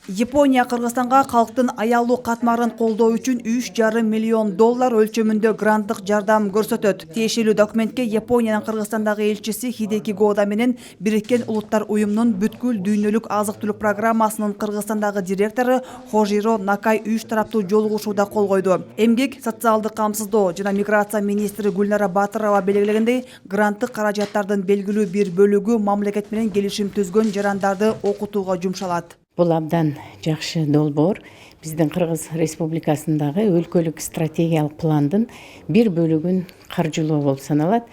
Япония Кыргызстанга калктын аялуу катмарын колдоо үчүн $3,5 миллион өлчөмүндө гранттык жардам көрсөтөт. Тиешелүү документке Япониянын Кыргызстандагы элчиси Хидеки Года менен Бириккен Улуттар уюмунун бүткүл дүйнөлүк азык-түлүк программасынын Кыргызстандагы директору Хожиро Накай 3 тараптуу жолугушууда кол койду. Эмгек, социалдык камсыздоо жана миграция министри Гүлнара Батырова белгилегендей, гранттык каражаттардын белгилүү бир бөлүгү мамлекет менен келишим түзгөн жарандарды окутууга жумшалат. Бул абдан жакшы долбоор. Биздин Кыргыз Республикасындагы өлкөлүк стратегиялык пландын бир бөлүгүн каржылоо болуп саналат.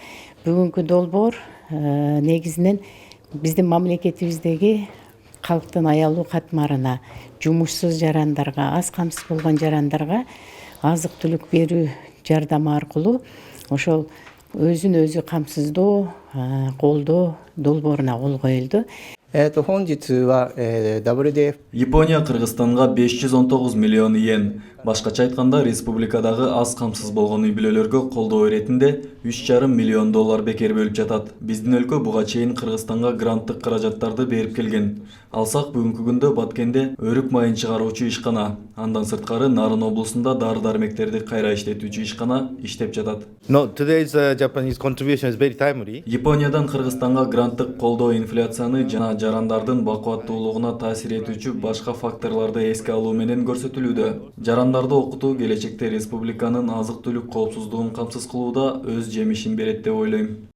Бүгүнкү долбоор негизинен биздин мамлекетибиздеги калктын аялуу катмарына, жумушсуз жарандарга, аз камсыз болгон жарандарга азык-түлүк берүү жардамы аркылуу ошол өзүн өзү камсыздоо, колдоо долбооруна кол коюлду. 本日は、WDF Япония Кыргызстанга 519 миллион йен, башкача айтканда республикадагы аз камсыз болгон үй-бүлөлөргө колдоо иретинде $3,5 миллион бекер бөлүп жатат. Биздин өлкө буга чейин Кыргызстанга гранттык каражаттарды берип келген. Алсак бүгүнкү күндө Баткенде өрүк майын чыгаруучу ишкана, андан сырткары Нарын облусунда дары-дармектерди кайра иштетүүчү ишкана иштеп жатат. No, today's Japanese contribution is very timely. Япониядан Кыргызстанга гранттык колдоо инфляцияны жана жарандардын бакубаттуулугуна таасир этүүчү башка факторлорду эске алуу менен көрсөтүлүүдө. Жарандарды окутуу келечекте республиканын азык-түлүк коопсуздугун камсыз кылууда өз жемишин берет деп ойлойм.